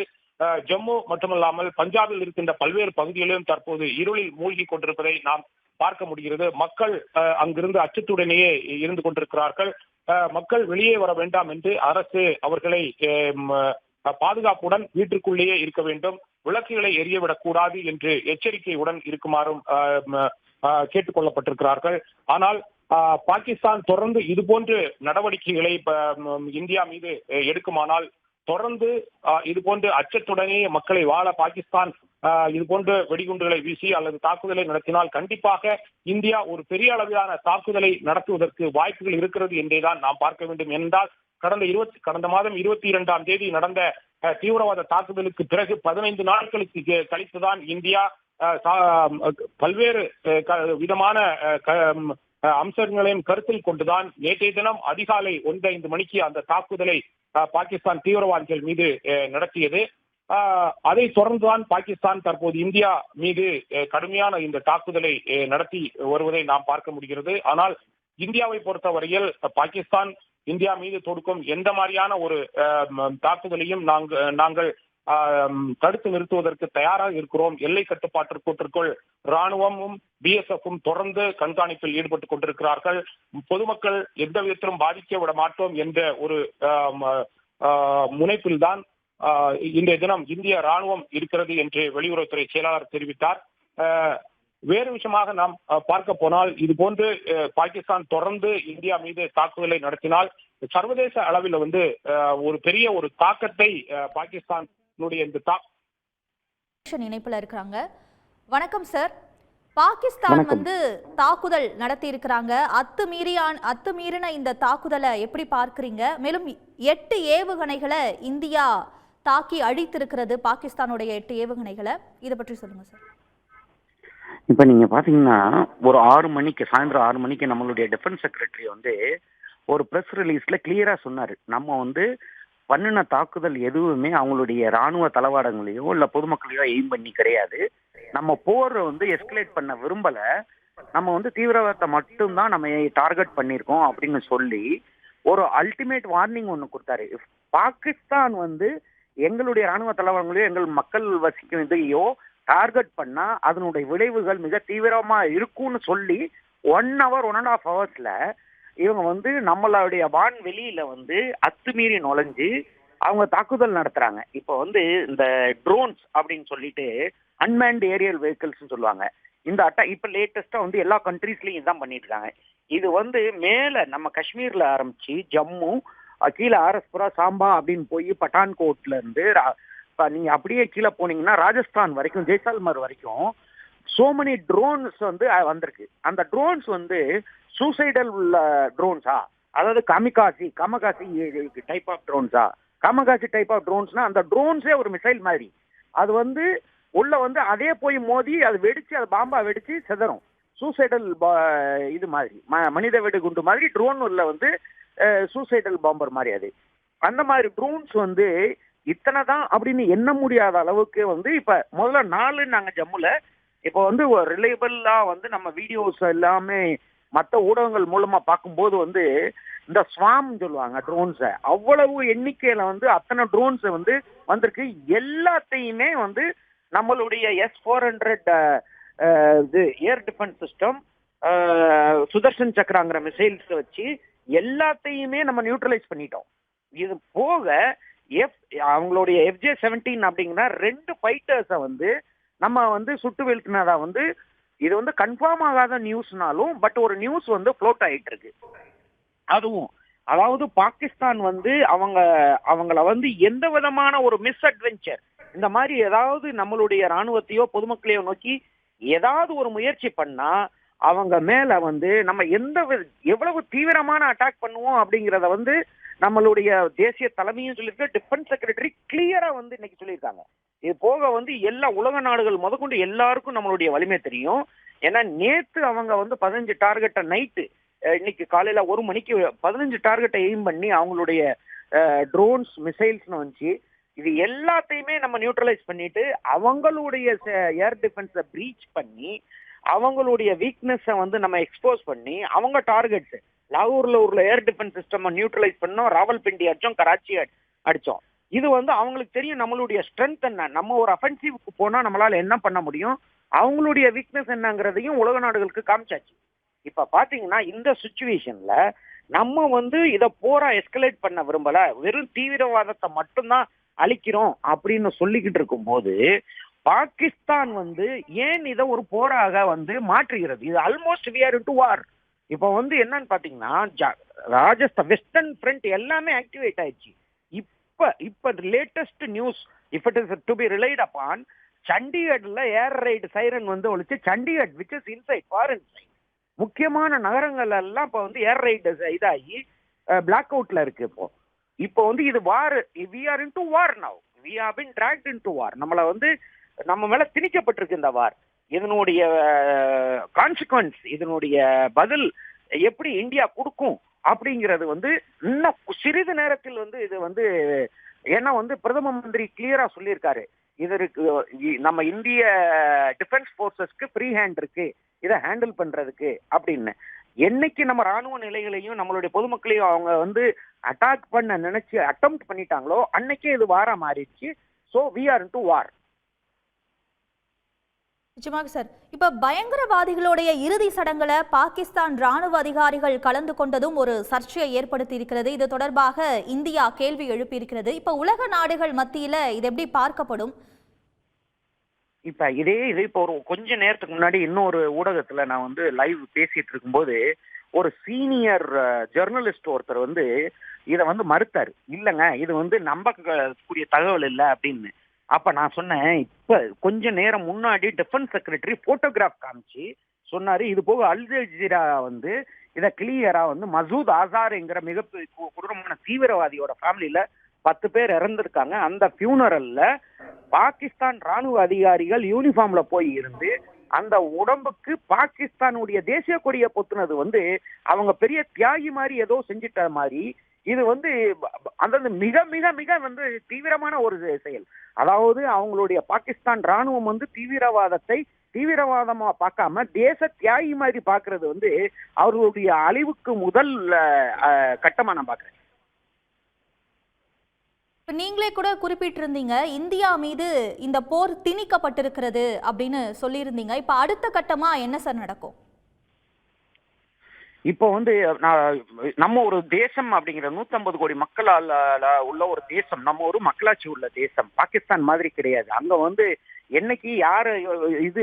ஜம்மு மட்டுமல்லாமல் பஞ்சாபில் இருக்கின்ற பல்வேறு பகுதிகளிலும் தற்போது இருளில் மூழ்கி கொண்டிருப்பதை நாம் பார்க்க முடிகிறது. மக்கள் அங்கிருந்து அச்சத்துடனேயே இருந்து கொண்டிருக்கிறார்கள். மக்கள் வெளியே வர வேண்டாம் என்று அரசு அவர்களை பாதுகாப்புடன் வீட்டிற்குள்ளேயே இருக்க வேண்டும், விளக்குகளை எரியவிடக் கூடாது என்று எச்சரிக்கையுடன் இருக்குமாறும் கேட்டுக் கொள்ளப்பட்டிருக்கிறார்கள். ஆனால் பாகிஸ்தான் தொடர்ந்து இது போன்ற நடவடிக்கைகளை இந்தியா மீது எடுக்குமானால் தொடர்ந்து இது போன்று அச்சத்துடனே மக்களை வாழ பாகிஸ்தான் இது போன்ற வெடிகுண்டுகளை வீசி அல்லது தாக்குதலை நடத்தினால் கண்டிப்பாக இந்தியா ஒரு பெரிய அளவிலான தாக்குதலை நடத்துவதற்கு வாய்ப்புகள் இருக்கிறது என்றேதான் நாம் பார்க்க வேண்டும். என்றால் கடந்த மாதம் 22ஆம் தேதி நடந்த தீவிரவாத தாக்குதலுக்கு பிறகு 15 நாட்களுக்கு கழித்துதான் இந்தியா பல்வேறு விதமான அம்சங்களையும் கருத்தில் கொண்டுதான் நேற்றைய தினம் அதிகாலை 1:05 மணிக்கு அந்த தாக்குதலை பாகிஸ்தான் தீவிரவாதிகள் மீது நடத்தியது. அதை தொடர்ந்துதான் பாகிஸ்தான் தற்போது இந்தியா மீது கடுமையான இந்த தாக்குதலை நடத்தி வருவதை நாம் பார்க்க முடிகிறது. ஆனால் இந்தியாவை பொறுத்தவரையில் பாகிஸ்தான் இந்தியா மீது தொடுக்கும் எந்த மாதிரியான ஒரு தாக்குதலையும் நாங்கள் தடுத்து நிறுத்துவதற்கு தயாராக இருக்கிறோம். எல்லை கட்டுப்பாட்டிற்குள் ராணுவமும் பிஎஸ்எஃப்பும் தொடர்ந்து கண்காணிப்பில் ஈடுபட்டுக் கொண்டிருக்கிறார்கள். பொதுமக்கள் எந்த விதத்திலும் பாதிக்க விட மாட்டோம் என்ற ஒரு முனைப்பில்தான் இன்றைய தினம் இந்திய ராணுவம் இருக்கிறது என்று வெளியுறவுத்துறை செயலாளர் தெரிவித்தார். வேறு விஷயமாக நாம் பார்க்க போனால் இது போன்று பாகிஸ்தான் தொடர்ந்து இந்தியா மீது தாக்குதலை நடத்தினால் சர்வதேச அளவில் ஒரு பெரிய ஒரு தாக்கத்தை பாகிஸ்தானுடைய இந்த இணைப்புல இருக்கிறாங்க. வணக்கம் சார். பாகிஸ்தான் வந்து தாக்குதல் நடத்தி இருக்கிறாங்க. அத்துமீறின இந்த தாக்குதலை எப்படி பார்க்கறீங்க? மேலும் 8 ஏவுகணைகளை இந்தியா தாக்கி அழித்திருக்கிறது, பாகிஸ்தானுடைய 8 ஏவுகணைகளை. இதை பற்றி சொல்லுங்க சார். இப்ப நீங்க பாத்தீங்கன்னா ஒரு 6 மணிக்கு சாயந்தரம் 6 மணிக்கு நம்மளுடைய டிஃபென்ஸ் செக்ரட்டரி வந்து ஒரு பிரஸ் ரிலீஸ்ல கிளியரா சொன்னாரு, நம்ம வந்து பண்ணின தாக்குதல் எதுவுமே அவங்களுடைய ராணுவ தளவாடங்களையோ இல்ல பொதுமக்களையோ எய்ம் பண்ணி கிடையாது. நம்ம போரை வந்து எஸ்கலேட் பண்ண விரும்பல, நம்ம வந்து தீவிரவாதத்தை மட்டும்தான் நம்ம டார்கெட் பண்ணியிருக்கோம் அப்படின்னு சொல்லி ஒரு அல்டிமேட் வார்னிங் ஒன்று கொடுத்தாரு. பாகிஸ்தான் வந்து எங்களுடைய ராணுவ தளவாடங்களையோ எங்கள் மக்கள் வசிக்கும் இதையோ டார்கெட் பண்ணா அதனுடைய விளைவுகள் மிக தீவிரமா இருக்கும்னு சொல்லி 1 hour 1.5 hours இவங்க வந்து நம்மளுடைய வான்வெளியில வந்து அத்துமீறி நுழைஞ்சு அவங்க தாக்குதல் நடத்துறாங்க. இப்போ வந்து இந்த ட்ரோன்ஸ் அப்படின்னு சொல்லிட்டு அன்மேன்ட் ஏரியல் வெஹிக்கிள்ஸ் சொல்லுவாங்க. இந்த இப்ப லேட்டஸ்டா வந்து எல்லா கண்ட்ரீஸ்லயும் இதான் பண்ணிட்டு இருக்காங்க. இது வந்து மேல நம்ம காஷ்மீர்ல ஆரம்பிச்சு ஜம்மு, கீழே ஆர்எஸ்புரா, சாம்பா அப்படின்னு போய் பட்டான்கோட்ல இருந்து நீங்க அப்படியே கீழே போனீங்கன்னா ராஜஸ்தான் வரைக்கும், ஜெய்சால்மர் வரைக்கும் சோ மெனி ட்ரோன்ஸ் வந்து வந்திருக்கு. அந்த ட்ரோன்ஸ் வந்து சூசைடல் ட்ரோன்ஸா, அதாவது கமகாசி டைப் ஆஃப் ட்ரோன்ஸா? கமகாசி டைப் ஆஃப் ட்ரோன்ஸ்னா அந்த ட்ரோன்ஸே ஒரு மிசைல் மாதிரி, அது வந்து உள்ள வந்து அதே போய் மோதி அது வெடிச்சு, அது பாம்பா வெடிச்சு செதறும். சூசைடல் இது மாதிரி மனித வெடிகுண்டு மாதிரி ட்ரோன் உள்ள வந்து சூசைடல் பாம்பர் மாதிரி. அது அந்த மாதிரி ட்ரோன்ஸ் வந்து இத்தனை தான் அப்படின்னு எண்ண முடியாத அளவுக்கு வந்து இப்ப முதல்ல 4 நாங்க ஜம்முல இப்போ வந்து ரிலையபிளா வந்து நம்ம வீடியோஸ் எல்லாமே மற்ற ஊடகங்கள் மூலமா பார்க்கும்போது வந்து இந்த ஸ்வாம் சொல்லுவாங்க ட்ரோன்ஸை, அவ்வளவு எண்ணிக்கையில வந்து அத்தனை ட்ரோன்ஸ் வந்து வந்திருக்கு. எல்லாத்தையுமே வந்து நம்மளுடைய S-400 இது ஏர் டிஃபென்ஸ் சிஸ்டம், சுதர்ஷன் சக்கராங்கிற மிசைல்ஸ் வச்சு எல்லாத்தையுமே நம்ம நியூட்ரலைஸ் பண்ணிட்டோம். இது போக அவங்களுடைய FJ-17 அப்படிங்கிற 2 ஃபைட்டர்ஸை வந்து நம்ம வந்து சுட்டு வீழ்த்தினதா வந்து இது வந்து கன்ஃபார்ம் ஆகாத நியூஸ்னாலும் பட் ஒரு நியூஸ் வந்து ஃப்ளோட் ஆயிட்டு இருக்கு. அதுவும் அதாவது பாகிஸ்தான் வந்து அவங்கள வந்து எந்த விதமான ஒரு மிஸ் அட்வென்ச்சர் இந்த மாதிரி ஏதாவது நம்மளுடைய ராணுவத்தையோ பொதுமக்களையோ நோக்கி ஏதாவது ஒரு முயற்சி பண்ணா அவங்க மேல வந்து நம்ம எவ்வளவு தீவிரமான அட்டாக் பண்ணுவோம் அப்படிங்கிறத வந்து நம்மளுடைய தேசிய தலைமையும் சொல்லியிருக்க, டிஃபென்ஸ் செக்ரட்டரி கிளியரா வந்து இன்னைக்கு சொல்லியிருக்காங்க. இது போக வந்து எல்லா உலக நாடுகள் முதற்கொண்டு எல்லாருக்கும் நம்மளுடைய வலிமை தெரியும். ஏன்னா நேத்து அவங்க வந்து 15 டார்கெட்டை நைட்டு இன்னைக்கு காலையில 1 மணிக்கு 15 டார்கெட்டை எய்ம் பண்ணி அவங்களுடைய ட்ரோன்ஸ் மிசைல்ஸ்னு வந்துச்சு. இது எல்லாத்தையுமே நம்ம நியூட்ரலைஸ் பண்ணிட்டு அவங்களுடைய ஏர் டிஃபென்ஸை பிரீச் பண்ணி அவங்களுடைய வீக்னஸை வந்து நம்ம எக்ஸ்போஸ் பண்ணி அவங்க டார்கெட்ஸ் லாகூர்ல உள்ள ஏர் டிஃபென்ஸ் சிஸ்டம் நியூட்ரலைஸ் பண்ணோம், ராவல்பிண்டி அடிச்சோம், கராச்சி அடிச்சோம். இது வந்து அவங்களுக்கு தெரியும் நம்மளுடைய ஸ்ட்ரென்த் என்ன, நம்ம ஒரு அஃபென்சிவ்க்கு போனா நம்மளால என்ன பண்ண முடியும், அவங்களுடைய வீக்னஸ் என்னங்கிறதையும் உலக நாடுகளுக்கு காமிச்சாச்சு. இப்ப பாத்தீங்கன்னா இந்த சிச்சுவேஷன்ல நம்ம வந்து இதை போரா எஸ்கலேட் பண்ண விரும்பல, வெறும் தீவிரவாதத்தை மட்டும்தான் அழிக்கிறோம் அப்படின்னு சொல்லிக்கிட்டு இருக்கும் போது பாகிஸ்தான் வந்து ஏன் இதை ஒரு போராக வந்து மாற்றுகிறது? இது almost we are into war. இப்ப வந்து என்னன்னு பாத்தீங்கன்னா ராஜஸ்தான் வெஸ்டர்ன் ஃப்ரண்ட் எல்லாமே ஆக்டிவேட் ஆயிடுச்சு. இப்ப latest news if it is to be relied, சண்டிகர்ல ஏர் ரைடு சைரன் வந்து ஒழிச்சு, Chandigarh which is inside foreign side முக்கியமான நகரங்கள் எல்லாம் இப்ப வந்து ஏர் ரைடு இதாகி பிளாக் அவுட்ல இருக்கு. இப்போ வந்து இது war, we are into war now, we have been dragged into war. நம்மள வந்து நம்ம மேல திணிக்கப்பட்டிருக்கு இந்த வார். இதனுடைய கான்சிக்வன்ஸ், இதனுடைய பதில் எப்படி இந்தியா கொடுக்கும் அப்படிங்கிறது வந்து இன்னும் சிறிது நேரத்தில் வந்து இது வந்து, ஏன்னா வந்து பிரதம மந்திரி கிளியரா சொல்லியிருக்காரு, இதற்கு நம்ம இந்திய டிஃபென்ஸ் போர்சஸ்க்கு ஃப்ரீ ஹேண்ட் இருக்கு இதை ஹேண்டில் பண்றதுக்கு அப்படின்னு. என்னைக்கு நம்ம ராணுவ நிலைகளையும் நம்மளுடைய பொதுமக்களையும் அவங்க வந்து அட்டாக் பண்ண நினைச்சு அட்டெம்ப்ட் பண்ணிட்டாங்களோ அன்னைக்கே இது வாரா மாறிடுச்சு. ஸோ வி ஆர் இன்டு வார். நிச்சயமாக சார். இப்ப பயங்கரவாதிகளுடைய இறுதி சடங்குல பாகிஸ்தான் ராணுவ அதிகாரிகள் கலந்து கொண்டதும் ஒரு சர்ச்சையை ஏற்படுத்தி இருக்கிறது. இது தொடர்பாக இந்தியா கேள்வி எழுப்பியிருக்கிறது. இப்ப உலக நாடுகள் மத்தியில இது எப்படி பார்க்கப்படும்? இப்ப இது இப்போ ஒரு கொஞ்ச நேரத்துக்கு முன்னாடி இன்னொரு ஊடகத்துல நான் வந்து லைவ் பேசிட்டு இருக்கும்போது ஒரு சீனியர் ஜெர்னலிஸ்ட் ஒருத்தர் வந்து இதை வந்து மறுத்தாரு. இல்லைங்க, இது வந்து நம்பக்கூடிய தகவல் இல்லை அப்படின்னு. அப்ப நான் சொன்னேன், இப்ப கொஞ்ச நேரம் முன்னாடி டிஃபென்ஸ் செக்ரட்டரி போட்டோகிராஃப் காமிச்சு சொன்னாரு, இது போக அல் ஜசீரா வந்து இத கிளியரா வந்து மசூத் ஆசார்ங்கிற மிக கொடூரமான தீவிரவாதியோட ஃபேமிலியில 10 பேர் இறந்திருக்காங்க. அந்த ஃபியூனரல்ல பாகிஸ்தான் ராணுவ அதிகாரிகள் யூனிஃபார்ம்ல போய் இருந்து அந்த உடம்புக்கு பாகிஸ்தானுடைய தேசிய கொடியை பொத்துனது வந்து அவங்க பெரிய தியாகி மாதிரி ஏதோ செஞ்சிட்ட மாதிரி. இது வந்து அந்த மிக மிக மிக வந்து தீவிரமான ஒரு செயல். அதாவது அவங்களுடைய பாகிஸ்தான் ராணுவம் வந்து தீவிரவாதமா பார்க்காம தேச தியாகி மாதிரி பாக்குறது வந்து அவர்களுடைய அழிவுக்கு முதல் கட்டமா நான் பாக்குறேன். நீங்களே கூட குறிப்பிட்டிருந்தீங்க இந்தியா மீது இந்த போர் திணிக்கப்பட்டிருக்கிறது அப்படின்னு சொல்லியிருந்தீங்க. இப்ப அடுத்த கட்டமா என்ன சார் நடக்கும்? இப்போ வந்து நம்ம ஒரு தேசம் அப்படிங்கிற 150 கோடி மக்களால் உள்ள ஒரு தேசம், நம்ம ஒரு மக்களாட்சி உள்ள தேசம். பாகிஸ்தான் மாதிரி கிடையாது. அங்க வந்து என்னைக்கு யாரு இது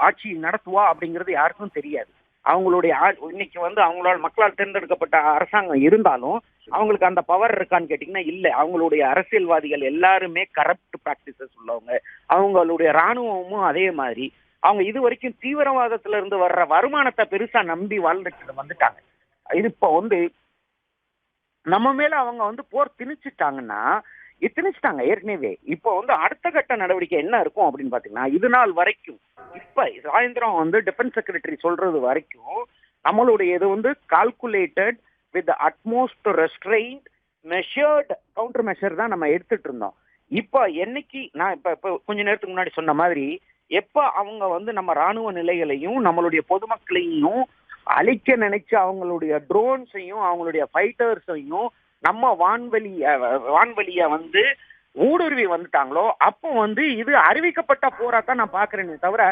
ஆட்சி நடத்துவா அப்படிங்கிறது யாருக்கும் தெரியாது. அவங்களுடைய இன்னைக்கு வந்து அவங்களால் மக்களால் தேர்ந்தெடுக்கப்பட்ட அரசாங்கம் இருந்தாலும் அவங்களுக்கு அந்த பவர் இருக்கான்னு கேட்டீங்கன்னா இல்ல. அவங்களுடைய அரசியல்வாதிகள் எல்லாருமே கரப்ட் பிராக்டிசஸ் உள்ளவங்க. அவங்களுடைய ராணுவமும் அதே மாதிரி. அவங்க இது வரைக்கும் தீவிரவாதத்துல இருந்து வர்ற வருமானத்தை பெருசா நம்பி வாழ்ந்துட்டு வந்துட்டாங்க. இது இப்போ வந்து நம்ம மேல அவங்க வந்து போர் திணிச்சுட்டாங்கன்னா திணிச்சுட்டாங்க ஏற்கனவே. இப்போ வந்து அடுத்த கட்ட நடவடிக்கை என்ன இருக்கும் அப்படின்னு பாத்தீங்கன்னா, இது நாள் வரைக்கும் இப்ப சாயந்தரம் வந்து டிஃபென்ஸ் செக்ரட்டரி சொல்றது வரைக்கும் நம்மளுடைய இது வந்து calculated with utmost restraint measured counter measure தான் நம்ம எடுத்துட்டு இருந்தோம். இப்ப என்னைக்கு நான் இப்ப கொஞ்ச நேரத்துக்கு முன்னாடி சொன்ன மாதிரி எப்ப அவங்க வந்து நம்ம ராணுவ நிலைகளையும் நம்மளுடைய பொதுமக்களையும் அழிக்க நினைச்சு அவங்களுடைய ட்ரோன்ஸையும் அவங்களுடைய ஃபைட்டர்ஸையும் நம்ம வான்வெளிய வந்து ஊடுருவி வந்துட்டாங்களோ அப்போ வந்து இது அறிவிக்கப்பட்ட போராத்தான் நான் பாக்குறேனே தவிர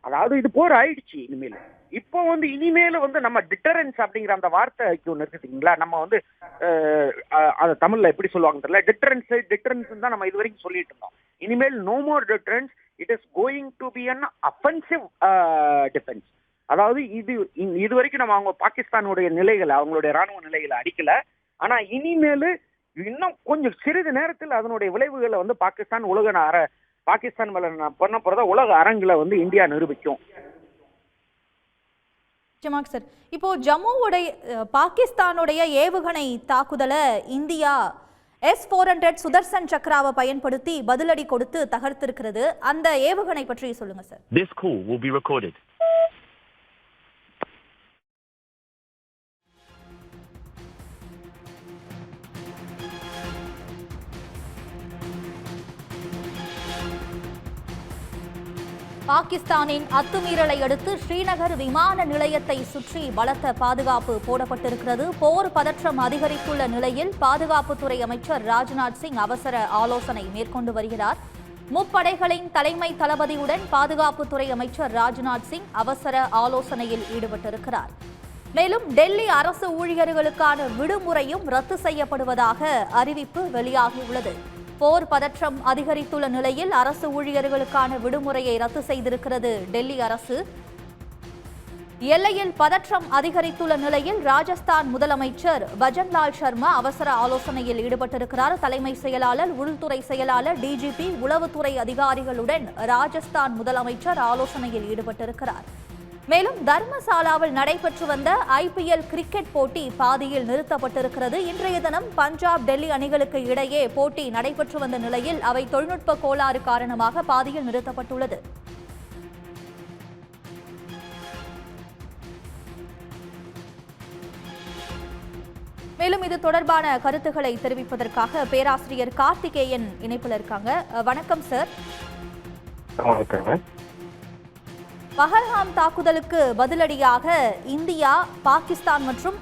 அதாவது இது போர் ஆயிடுச்சு. இனிமேல் இப்போ வந்து இனிமேல வந்து நம்ம டிட்டரன்ஸ் அப்படிங்கிற அந்த வார்த்தைக்கு ஒண்ணு இருக்குங்களா, நம்ம வந்து அது தமிழ்ல எப்படி சொல்லுவாங்க தெரியல, டிட்டரன்ஸ் தான் நம்ம இது வரைக்கும் சொல்லிட்டு இருந்தோம். இனிமேல் no more deterrence, it is going to be an offensive defence. அதாவது இது வரைக்கும் நம்ம அவங்க பாகிஸ்தானுடைய நிலைகளை அவங்களுடைய ராணுவ நிலைகளை அடிக்கல. ஆனா இனிமேலு இன்னும் கொஞ்சம் சிறிது நேரத்தில் அதனுடைய விளைவுகளை வந்து பாகிஸ்தான் மேல பண்ண போறத உலக அரங்குல வந்து இந்தியா நிரூபிக்கும். சார், இப்போ பாகிஸ்தானுடைய ஏவுகணை தாக்குதலை இந்தியா S-400 சுதர்சன் சக்ராவை பயன்படுத்தி பதிலடி கொடுத்து தகர்த்திருக்கிறது. அந்த ஏவுகணை பற்றி சொல்லுங்க sir. This call will be recorded. பாகிஸ்தானின் அத்துமீறலை அடுத்து ஸ்ரீநகர் விமான நிலையத்தை சுற்றி பலத்த பாதுகாப்பு போடப்பட்டிருக்கிறது. போர் பதற்றம் அதிகரித்துள்ள நிலையில் பாதுகாப்புத்துறை அமைச்சர் ராஜ்நாத் சிங் அவசர ஆலோசனை மேற்கொண்டு வருகிறார். முப்படைகளின் தலைமை தளபதியுடன் பாதுகாப்புத்துறை அமைச்சர் ராஜ்நாத் சிங் அவசர ஆலோசனையில் ஈடுபட்டிருக்கிறார். மேலும் டெல்லி அரசு ஊழியர்களுக்கான விடுமுறையும் ரத்து செய்யப்படுவதாக அறிவிப்பு வெளியாகியுள்ளது. போர் பதற்றம் அதிகரித்துள்ள நிலையில் அரசு ஊழியர்களுக்கான விடுமுறையை ரத்து செய்திருக்கிறது டெல்லி அரசு. எல்லையில் பதற்றம் அதிகரித்துள்ள நிலையில் ராஜஸ்தான் முதலமைச்சர் பஜன்லால் சர்மா அவசர ஆலோசனையில் ஈடுபட்டிருக்கிறார். தலைமை செயலாளர், உள்துறை செயலாளர், டிஜிபி, உளவுத்துறை அதிகாரிகளுடன் ராஜஸ்தான் முதலமைச்சர் ஆலோசனையில் ஈடுபட்டிருக்கிறார். மேலும் தர்மசாலாவில் நடைபெற்று வந்த IPL கிரிக்கெட் போட்டி பாதியில் நிறுத்தப்பட்டிருக்கிறது. இன்றைய தினம் பஞ்சாப், டெல்லி அணிகளுக்கு இடையே போட்டி நடைபெற்று வந்த நிலையில் அவை தொழில்நுட்ப கோளாறு காரணமாக பாதியில் நிறுத்தப்பட்டுள்ளது. மேலும் இது தொடர்பான கருத்துக்களை தெரிவிப்பதற்காக பேராசிரியர் கார்த்திகேயன் இணைப்பில் இருக்காங்க. வணக்கம் சார். பஹல்காம் தாக்குதலுக்கு பதிலடியாக இந்தியா பாகிஸ்தான் மற்றும்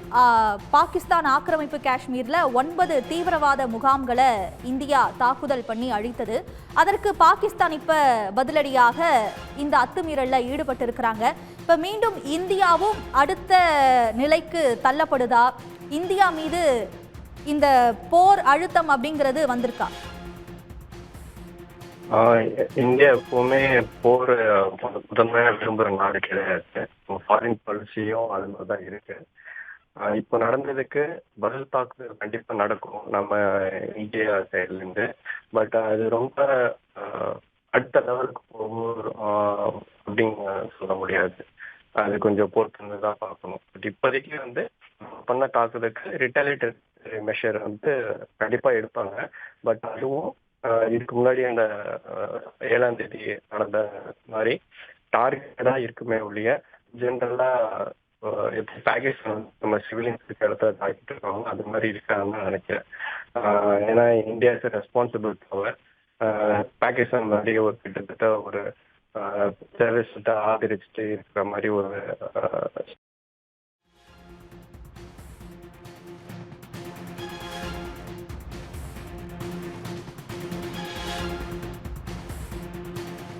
பாகிஸ்தான் ஆக்கிரமிப்பு காஷ்மீர்ல 9 தீவிரவாத முகாம்களை இந்தியா தாக்குதல் பண்ணி அழித்தது. அதற்கு பாகிஸ்தான் இப்ப பதிலடியாக இந்த அத்துமீறல்ல ஈடுபட்டிருக்கிறாங்க. இப்ப மீண்டும் இந்தியாவும் அடுத்த நிலைக்கு தள்ளப்படுதா? இந்தியா மீது இந்த போர் அழுத்தம் அப்படிங்கிறது வந்திருக்கா? இந்தியா எப்பவுமே போர் முதன்மையா விரும்புற நாடு கிடையாது. ஃபாரின் பாலிசியும் அது மாதிரிதான் இருக்கு. இப்போ நடந்ததுக்கு பதில் தாக்குதல் கண்டிப்பா நடக்கும் நம்ம இந்தியா சைட்ல இருந்து. பட் அது ரொம்ப அடுத்த லெவலுக்கு போகும் அப்படின்னு சொல்ல முடியாது. அது கொஞ்சம் பொறுத்து தான் பார்க்கணும். பட் இப்போதைக்கு வந்து பண்ண தாக்குதலுக்கு ரிட்டாலியேட்டரி மெஷர் வந்து கண்டிப்பா எடுப்பாங்க. பட் அதுவும் இதுக்கு முன்னாடி அந்த 7ஆம் தேதி நடந்த மாதிரி டார்கெட்டா இருக்குமே ஒழிய ஜென்ரலா எப்படி பாகிஸ்தான் நம்ம சிவிலியன்ஸ் இருக்க இடத்துல தாக்கிட்டு இருக்காங்க அது மாதிரி இருக்காங்கன்னு நினைக்கிறேன். ஏன்னா India is responsible power. Pakistan மாதிரி ஒரு கிட்டத்தட்ட ஒரு டெரரிஸ்ட்டை ஆதரிச்சுட்டு இருக்கிற மாதிரி ஒரு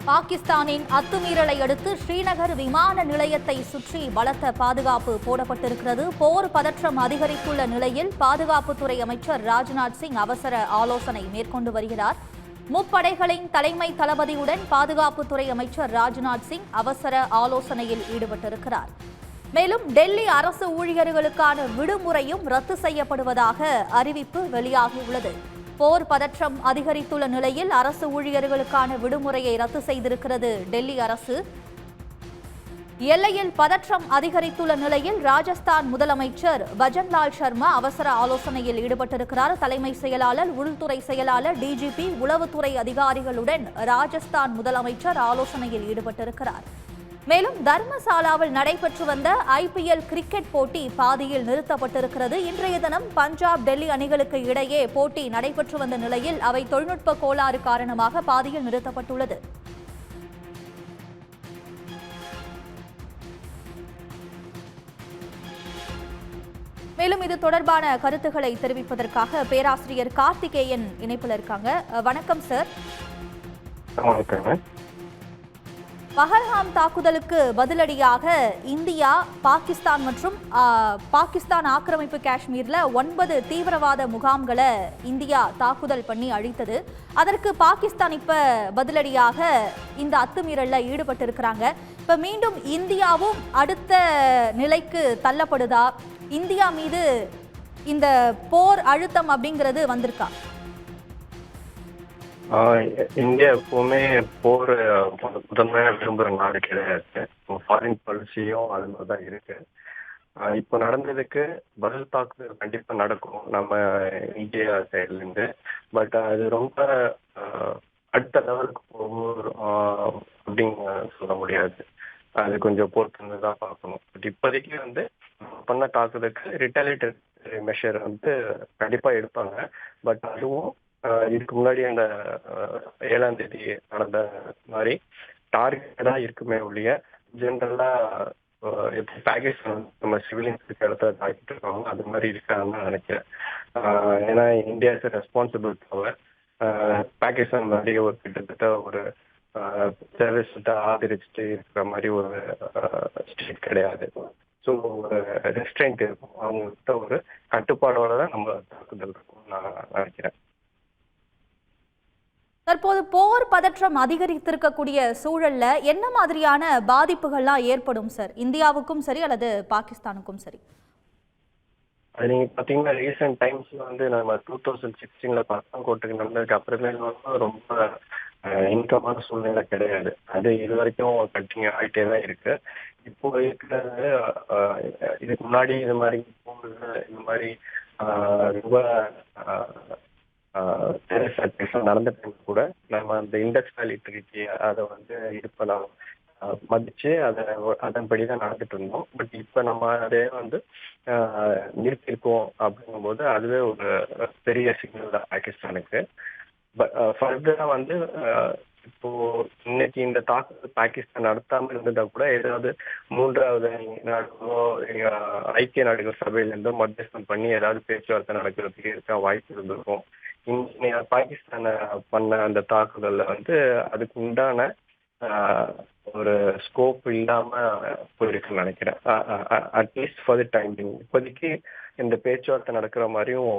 பாகிஸ்தானின் அத்துமீறலை அடுத்து ஸ்ரீநகர் விமான நிலையத்தை சுற்றி பலத்த பாதுகாப்பு போடப்பட்டிருக்கிறது. போர் பதற்றம் அதிகரித்துள்ள நிலையில் பாதுகாப்புத்துறை அமைச்சர் ராஜ்நாத் சிங் அவசர ஆலோசனை மேற்கொண்டு வருகிறார். முப்படைகளின் தலைமை தளபதியுடன் பாதுகாப்புத்துறை அமைச்சர் ராஜ்நாத் சிங் அவசர ஆலோசனையில் ஈடுபட்டிருக்கிறார். மேலும் டெல்லி அரசு ஊழியர்களுக்கான விடுமுறையும் ரத்து செய்யப்படுவதாக அறிவிப்பு வெளியாகியுள்ளது. போர் பதற்றம் அதிகரித்துள்ள நிலையில் அரசு ஊழியர்களுக்கான விடுமுறையை ரத்து செய்திருக்கிறது டெல்லி அரசு. எல்லையில் பதற்றம் அதிகரித்துள்ள நிலையில் ராஜஸ்தான் முதலமைச்சர் பஜன்லால் சர்மா அவசர ஆலோசனையில் ஈடுபட்டிருக்கிறார். தலைமை செயலாளர், உள்துறை செயலாளர், டிஜிபி, உளவுத்துறை அதிகாரிகளுடன் ராஜஸ்தான் முதலமைச்சர் ஆலோசனையில் ஈடுபட்டிருக்கிறார். மேலும் தர்மசாலாவில் நடைபெற்று வந்த IPL கிரிக்கெட் போட்டி பாதியில் நிறுத்தப்பட்டிருக்கிறது. இன்றைய தினம் பஞ்சாப், டெல்லி அணிகளுக்கு இடையே போட்டி நடைபெற்று வந்த நிலையில் அவை தொழில்நுட்ப கோளாறு காரணமாக பாதியில் நிறுத்தப்பட்டுள்ளது. மேலும் இது தொடர்பான கருத்துக்களை தெரிவிப்பதற்காக பேராசிரியர் கார்த்திகேயன் இணைப்பில் இருக்காங்க. வணக்கம் சார். பஹல்காம் தாக்குதலுக்கு பதிலடியாக இந்தியா, பாகிஸ்தான் மற்றும் பாகிஸ்தான் ஆக்கிரமிப்பு காஷ்மீர்ல 9 தீவிரவாத முகாம்களை இந்தியா தாக்குதல் பண்ணி அழித்தது. அதற்கு பாகிஸ்தான் இப்ப பதிலடியாக இந்த அத்துமீறல்ல ஈடுபட்டிருக்கிறாங்க. இப்ப மீண்டும் இந்தியாவும் அடுத்த நிலைக்கு தள்ளப்படுதா? இந்தியா மீது இந்த போர் அழுத்தம் அப்படிங்கிறது வந்திருக்கா? இந்தியா எப்பவுமே போர் முதன்மையா விரும்புற நாடு கிடையாது. ஃபாரின் பாலிசியும் அது மாதிரிதான் இருக்கு. இப்போ நடந்ததுக்கு பதில் தாக்குதல் கண்டிப்பா நடக்கும் நம்ம இந்தியா சைட்ல இருந்து. பட் அது ரொம்ப அடுத்த லெவலுக்கு போகும் அப்படின்னு சொல்ல முடியாது. அது கொஞ்சம் பொறுத்து தான் பார்க்கணும். பட் இப்போதைக்கு வந்து பண்ண தாக்குதலுக்கு ரிட்டாலியேட்டரி மெஷர் வந்து கண்டிப்பா எடுப்பாங்க. பட் அதுவும் இதுக்கு முன்னாடி அந்த 7ஆம் தேதி நடந்த மாதிரி டார்கெட்டா இருக்குமே ஒழிய ஜென்ரலா எப்படி பாகிஸ்தான் நம்ம சிவிலியன்ஸ் இருக்க இடத்துல தாக்கிட்டு இருக்காங்க அது மாதிரி இருக்காங்கன்னு நினைக்கிறேன். ஏன்னா India is responsible power. Pakistan மாதிரி ஒரு கிட்டத்தட்ட ஒரு டெரரிஸ்ட்டை ஆதரிச்சுட்டு இருக்கிற மாதிரி ஒரு ஸ்டேட் கிடையாது. ஸோ ஒரு ரெஸ்ட்ரெயின்ட் இருக்கும், அவங்ககிட்ட ஒரு கட்டுப்பாடோட தான் நம்ம தாக்குதல் இருக்கும் நான் நினைக்கிறேன். தற்போது போர் பதற்றம் அதிகரித்திருக்கக்கூடிய சூழல்ல என்ன மாதிரியான பாதிப்புகள்லாம் ஏற்படும் சார், இந்தியாவுக்கும் சரி அல்லது பாகிஸ்தானுக்கும் சரி? அது நீங்க பாத்தீங்கன்னா ரீசெண்ட் டைம்ஸ்ல வந்து நம்ம 2016 பத்தாங்கோட்டுக்கு நடந்ததுக்கு அப்புறமே ரொம்ப இன்கமான சூழ்நிலை கிடையாது. அது இது வரைக்கும் கண்டினியூ ஆகிட்டே தான் இருக்கு. இப்போ இருக்கிறது இதுக்கு முன்னாடி இது மாதிரி இந்த மாதிரி ரொம்ப நடந்துட்டு கூட நம்ம அந்த இண்டஸ்ட்ரியல் லிட்டரேசி அதை வந்து இது பண்ண மதிச்சு அதன்படிதான் நடந்துட்டு இருந்தோம். பட் இப்ப நம்ம அதே வந்து நிறுத்திருக்கோம் அப்படிங்கும்போது அதுவே ஒரு பெரிய சிக்னல் தான் பாகிஸ்தானுக்கு. ஃபர்தரா வந்து இப்போ இன்னைக்கு இந்த தாக்குதல் பாகிஸ்தான் நடத்தாம இருந்ததா கூட ஏதாவது மூன்றாவது நாடுகளோ ஐக்கிய நாடுகள் சபையில இருந்தோ மத்தியஸ்தம் பண்ணி ஏதாவது பேச்சுவார்த்தை நடக்கிறதுக்கு இருக்க வாய்ப்பு இருந்திருக்கும். பாகிஸ்தான பண்ண அந்த தாக்குதல்ல வந்து அதுக்கு உண்டான ஒரு ஸ்கோப் இல்லாம போயிருக்குன்னு நினைக்கிறேன். At least for the time being இப்போதைக்கு இந்த பேச்சுவார்த்தை நடக்கிற மாதிரியும்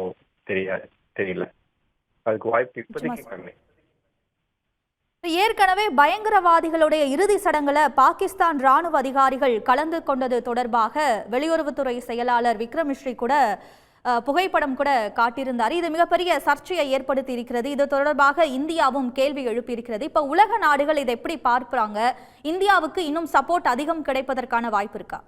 தெரியல. அதுக்கு வாய்ப்பு இப்போதைக்கு கம்மி. ஏற்கனவே பயங்கரவாதிகளுடைய இறுதி சடங்குல பாகிஸ்தான் ராணுவ அதிகாரிகள் கலந்து கொண்டது தொடர்பாக வெளியுறவுத்துறை செயலாளர் விக்ரம் மிஸ்ரி கூட புகைப்படம் கூட காட்டியிருந்தார். இது மிகப்பெரிய சர்ச்சையை ஏற்படுத்தி இருக்கிறது. இது தொடர்பாக இந்தியாவும் கேள்வி எழுப்பியிருக்கிறது. இப்ப உலக நாடுகள் இதை எப்படி பார்ப்பாங்க? இந்தியாவுக்கு இன்னும் சப்போர்ட் அதிகம் கிடைப்பதற்கான வாய்ப்பு இருக்கா?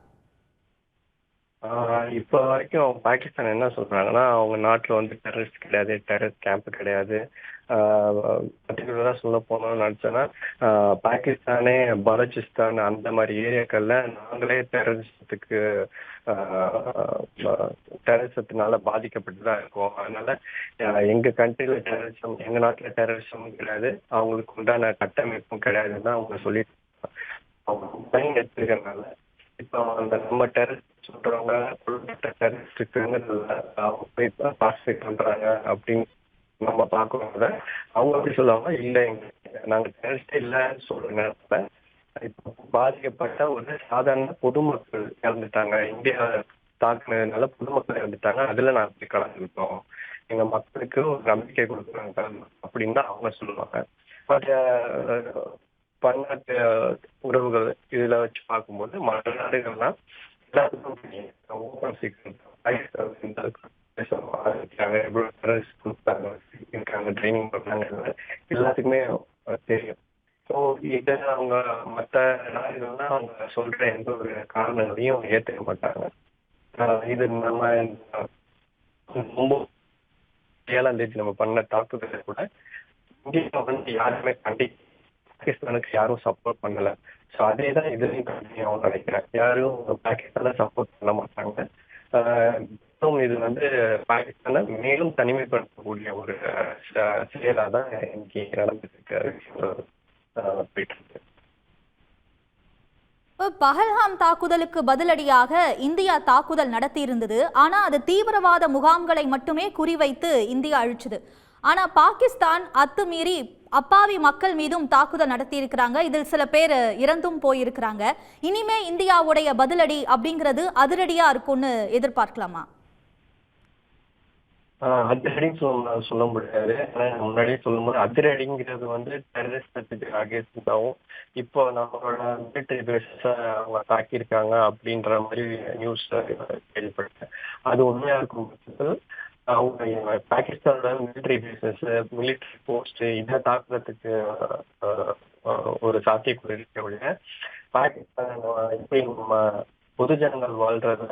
இப்போ வரைக்கும் பாகிஸ்தான் என்ன சொல்றாங்கன்னா, அவங்க நாட்டில் வந்து டெரரிஸ்ட் கிடையாது, டெரரிஸ்ட் கேம்ப் கிடையாது. பர்டிகுலராக சொல்ல போனோம்னு நினச்சோன்னா, பாகிஸ்தானே பலூச்சிஸ்தான் அந்த மாதிரி ஏரியாக்கள்ல நாங்களே டெரரிசத்தினால பாதிக்கப்பட்டு தான் இருக்கோம். அதனால எங்க கண்ட்ரில டெரரிசம், எங்க நாட்டில் டெரரிசமும் கிடையாது, அவங்களுக்கு உண்டான கட்டமைப்பும் கிடையாதுன்னு தான் அவங்க சொல்லிட்டு அவங்க பயன் எடுத்துக்கிறதுனால இப்போ அந்த நம்ம டெரரிஸ்ட் சொல்றவங்க டெரரிஸ்டுங்கிறதுல அவங்க போய் பாசிஃபைட் பண்றாங்க அப்படின்னு நம்ம பார்க்கறோம்ல. அவங்க எப்படி சொல்லுவாங்க, இல்லை நாங்க டெரரிஸ்டே இல்லைன்னு சொல்ற நேரத்துல இப்போ பாதிக்கப்பட்ட ஒரு சாதாரண பொதுமக்கள் இறந்துட்டாங்க, இந்தியா தாக்குனதுனால பொதுமக்கள் இறந்துட்டாங்க, அதுல நாங்க போய் கலந்துக்கிட்டோம், எங்க மக்களுக்கு ஒரு நம்பிக்கை கொடுக்குறாங்க அப்படின்னு தான் அவங்க சொல்லுவாங்க. பட் பன்னாட்டு உறவுகள் இதுல வச்சு பார்க்கும்போது மற்ற நாடுகள்லாம் எல்லாத்துக்கும் ஓப்பன் சீக்ரெட் இருக்காங்க, ட்ரைனிங் பண்ணாங்க, எல்லாத்துக்குமே தெரியும். ஸோ இதை அவங்க மற்ற நாடுகள்லாம் அவங்க சொல்ற எந்த ஒரு காரணங்களையும் ஏற்றுக்க மாட்டாங்க. இது நம்ம 7ஆம் நம்ம பண்ண தாக்குதலை கூட இந்தியா வந்து யாருமே பாகிஸ்தானுக்கு யாரும் சப்போர்ட் பண்ணல. ஸோ அதே தான் இதுலையும் கண்டினியூ ஆகும் நினைக்கிறேன். யாரும் பாகிஸ்தானை சப்போர்ட் பண்ண மாட்டாங்க. இது வந்து பாகிஸ்தானை மேலும் தனிமைப்படுத்தக்கூடிய ஒரு செயலா தான் இன்னைக்கு நடந்துட்டு இருக்கு. பஹல்காம் தாக்குதலுக்கு பதிலடியாக இந்தியா தாக்குதல் நடத்தியிருந்தது. ஆனா அது தீவிரவாத முகாம்களை மட்டுமே குறிவைத்து இந்தியா அழிச்சது. ஆனா பாகிஸ்தான் அத்துமீறி அப்பாவி மக்கள் மீதும் தாக்குதல் நடத்தி இருக்கிறாங்க. இதில் சில பேர் இறந்தும் போயிருக்கிறாங்க. இனிமே இந்தியாவுடைய பதிலடி அப்படிங்கிறது அதிரடியா இருக்கும்னு எதிர்பார்க்கலாமா? அதிரடின்னு சொல்ல முடியாது. முன்னாடியே சொல்லும்போது அதிரடிங்கிறது வந்து டெரரிஸ்டத்துக்கு அகேன்ஸ்டாகவும் இப்போ நம்மளோட மிலிட்டரி பேஸஸ அவங்க தாக்கியிருக்காங்க அப்படின்ற மாதிரி நியூஸ் கேள்விப்பட்டேன். அது உண்மையா இருக்கும் பட்சத்தில் அவங்க பாகிஸ்தானோட மிலிட்டரி பேசஸ், மிலிட்டரி போஸ்ட் இதை தாக்குறதுக்கு ஒரு சாத்தியக்கூறு இருக்க ஒழிய பாகிஸ்தான் எப்படி நம்ம பொதுஜனங்கள் வாழ்றத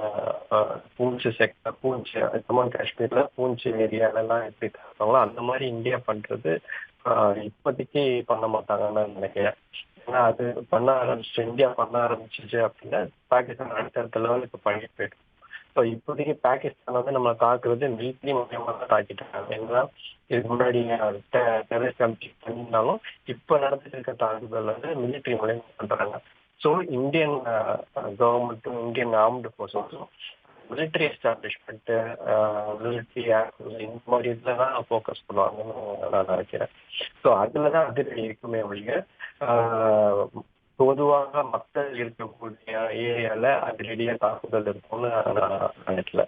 பூஞ்ச் செக்டர், பூஞ்ச் ஜம்மு அண்ட் காஷ்மீர்ல பூஞ்ச் ஏரியாலெல்லாம் எப்படி தாக்குறாங்களோ அந்த மாதிரி இந்தியா பண்றது இப்போதைக்கு பண்ண மாட்டாங்கன்னு நினைக்கிறேன். ஏன்னா அது இந்தியா பண்ண ஆரம்பிச்சிச்சு அப்படின்னா பாகிஸ்தான் அடுத்தடுத்த லெவலுக்கு பண்ணிட்டு போயிடும். ஸோ இப்போதைக்கு பாகிஸ்தான் வந்து நம்ம தாக்குறது மிலிட்ரி மூலியமாக தான் தாக்கிட்டாங்க. ஏன்னா இதுக்கு முன்னாடி டெரரிஸ்ட் கம்ப்ளீட் பண்ணியிருந்தாலும் இப்போ நடந்துட்டு இருக்க தாக்குதல் வந்து மிலிட்ரி மூலியமாக பண்றாங்க. ஸோ இந்தியன் கவர்மெண்ட்டும் இந்தியன் ஆர்ம்டு ஃபோர்ஸஸும் மிலிட்ரி எஸ்டாப்ளிஷ்மெண்ட், மிலிட்ரி இந்த மாதிரி இதில் தான் ஃபோக்கஸ் பண்ணுவாங்கன்னு நான் நினைக்கிறேன். ஸோ அதில் தான் அதிரடி இருக்குமே ஒழிய பொதுவாக மக்கள் இருக்கக்கூடிய ஏரியால அதிரடியாக தாக்குதல் இருக்கும்னு நான் நினைக்கல.